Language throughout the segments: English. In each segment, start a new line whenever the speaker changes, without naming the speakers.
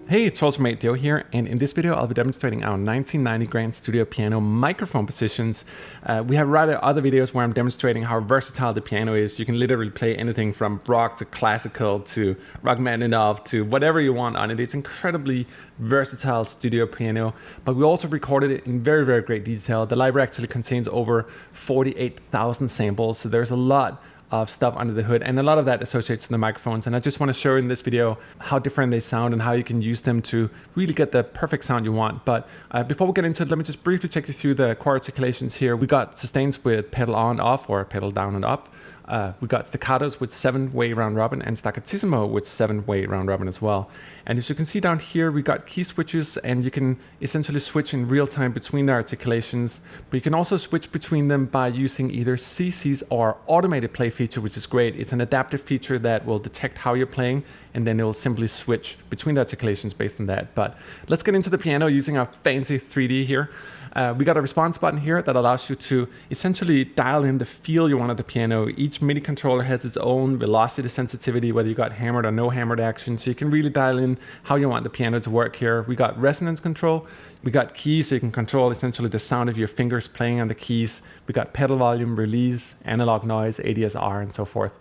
Hey, it's Ultimate Dio here, and in this video I'll be demonstrating our 1990 Grand Studio piano microphone positions. We have rather other videos where I'm demonstrating how versatile the piano is. You can literally play anything from rock to classical to Rachmaninoff to whatever you want on it. It's incredibly versatile studio piano, but we also recorded it in very, very great detail. The library actually contains over 48,000 samples, so there's a lot of stuff under the hood, and a lot of that associates to the microphones. And I just want to show in this video how different they sound and how you can use them to really get the perfect sound you want. But before we get into it, let me just briefly take you through the chord articulations here. We got sustains with pedal on, off, or pedal down and up. We got staccatos with 7-way round robin and staccatissimo with 7-way round robin as well. And as you can see down here, we got key switches, and you can essentially switch in real time between the articulations, but you can also switch between them by using either CCs or automated play feature, which is great. It's an adaptive feature that will detect how you're playing, and then it will simply switch between the articulations based on that. But let's get into the piano using our fancy 3D here. We got a response button here that allows you to essentially dial in the feel you want of the piano. Each MIDI controller has its own velocity sensitivity, whether you got hammered or no hammered action. So you can really dial in how you want the piano to work here. We got resonance control. We got keys, so you can control essentially the sound of your fingers playing on the keys. We got pedal volume, release, analog noise, ADSR, and so forth.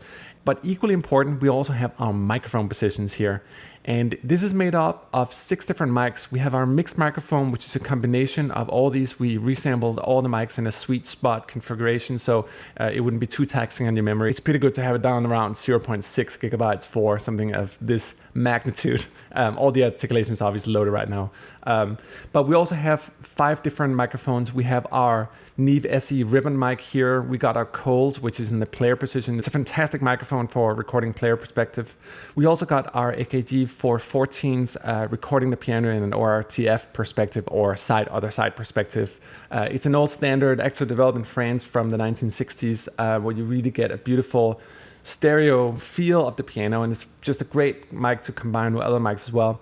But equally important, we also have our microphone positions here. And this is made up of 6 different mics. We have our mixed microphone, which is a combination of all these. We resampled all the mics in a sweet spot configuration, so it wouldn't be too taxing on your memory. It's pretty good to have it down around 0.6 gigabytes for something of this magnitude. All the articulations are obviously loaded right now. But we also have 5 different microphones. We have our Neve SE Ribbon mic here. We got our Coles, which is in the player position. It's a fantastic microphone for recording player perspective. We also got our AKG 414s recording the piano in an ORTF perspective or other side perspective. It's an old standard actually developed in France from the 1960s where you really get a beautiful stereo feel of the piano, and it's just a great mic to combine with other mics as well.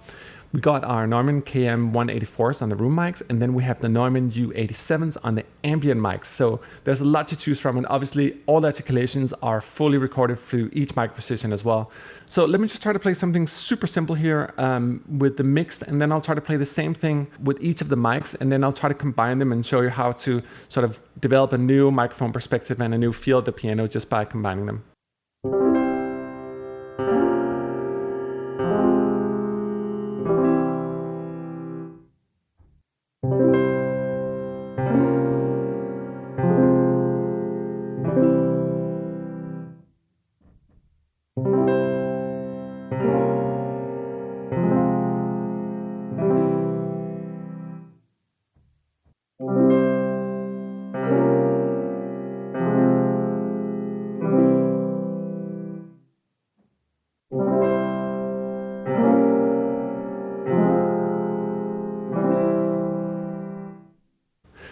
We got our Neumann KM 184s on the room mics, and then we have the Neumann U87s on the ambient mics. So there's a lot to choose from, and obviously all the articulations are fully recorded through each mic position as well. So let me just try to play something super simple here with the mixed, and then I'll try to play the same thing with each of the mics, and then I'll try to combine them and show you how to sort of develop a new microphone perspective and a new feel of the piano just by combining them.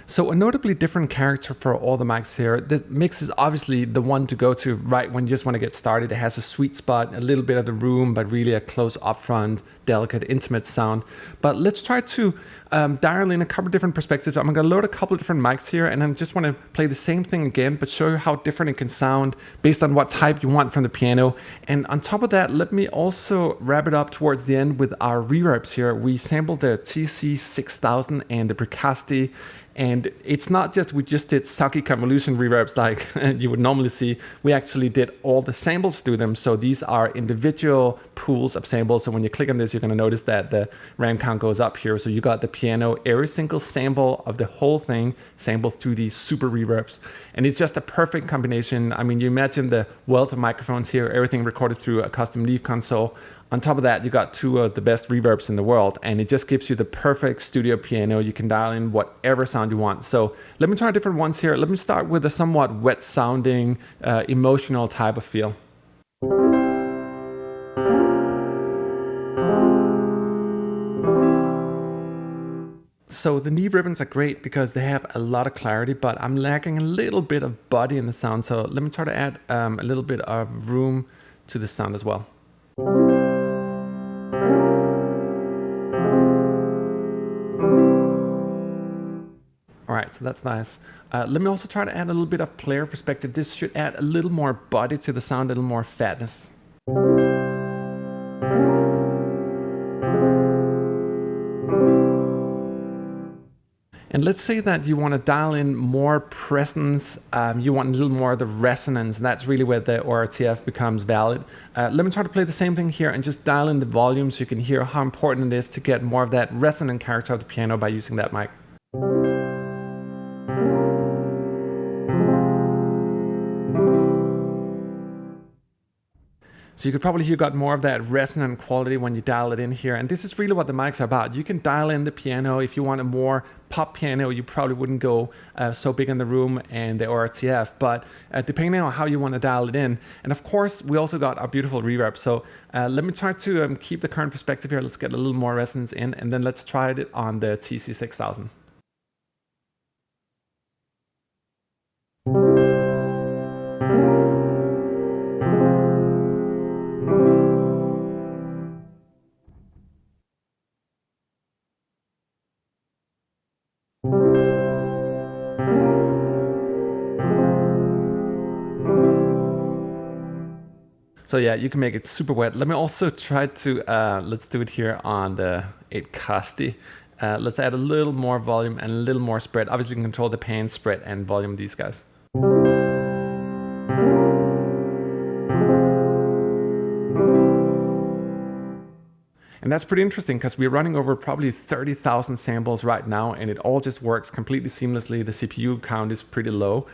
So a notably different character for all the mics here. The mix is obviously the one to go to right when you just want to get started. It has a sweet spot, a little bit of the room, but really a close upfront, delicate, intimate sound. But let's try to dial in a couple different perspectives. I'm going to load a couple different mics here, and I just want to play the same thing again, but show you how different it can sound based on what type you want from the piano. And on top of that, let me also wrap it up towards the end with our reverbs here. We sampled the TC6000 and the Precasti. And it's not just we just did sucky convolution reverbs like you would normally see. We actually did all the samples through them. So these are individual pools of samples. So when you click on this, you're going to notice that the RAM count goes up here. So you got the piano, every single sample of the whole thing sampled through these super reverbs. And it's just a perfect combination. I mean, you imagine the wealth of microphones here, everything recorded through a custom Neve console. On top of that, you got 2 of the best reverbs in the world, and it just gives you the perfect studio piano. You can dial in whatever sound you want. So let me try different ones here. Let me start with a somewhat wet sounding, emotional type of feel. So the Neve ribbons are great because they have a lot of clarity, but I'm lacking a little bit of body in the sound. So let me try to add a little bit of room to the sound as well. All right, so that's nice. Let me also try to add a little bit of player perspective. This should add a little more body to the sound, a little more fatness. And let's say that you want to dial in more presence, you want a little more of the resonance, and that's really where the ORTF becomes valid. Let me try to play the same thing here and just dial in the volume so you can hear how important it is to get more of that resonant character of the piano by using that mic. So you could probably hear got more of that resonant quality when you dial it in here. And this is really what the mics are about. You can dial in the piano. If you want a more pop piano, you probably wouldn't go so big in the room and the ORTF, but depending on how you want to dial it in. And of course, we also got our beautiful reverb. So let me try to keep the current perspective here. Let's get a little more resonance in, and then let's try it on the TC6000. So yeah, you can make it super wet. Let me also try to, let's do it here on the 8 Let's add a little more volume and a little more spread. Obviously you can control the pan, spread, and volume of these guys. And that's pretty interesting because we're running over probably 30,000 samples right now, and it all just works completely seamlessly. The CPU count is pretty low.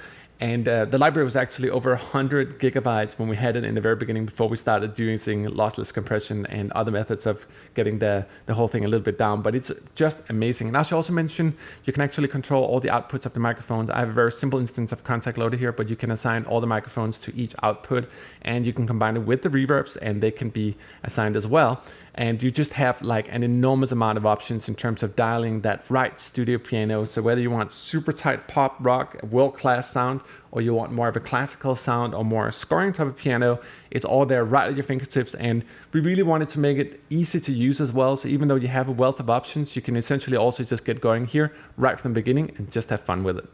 And the library was actually over 100 gigabytes when we had it in the very beginning, before we started using lossless compression and other methods of getting the whole thing a little bit down. But it's just amazing. And I should also mention, you can actually control all the outputs of the microphones. I have a very simple instance of Contact Loader here, but you can assign all the microphones to each output, and you can combine it with the reverbs, and they can be assigned as well. And you just have like an enormous amount of options in terms of dialing that right studio piano. So whether you want super tight pop rock, world-class sound, or you want more of a classical sound or more scoring type of piano, it's all there right at your fingertips. And we really wanted to make it easy to use as well. So even though you have a wealth of options, you can essentially also just get going here right from the beginning and just have fun with it.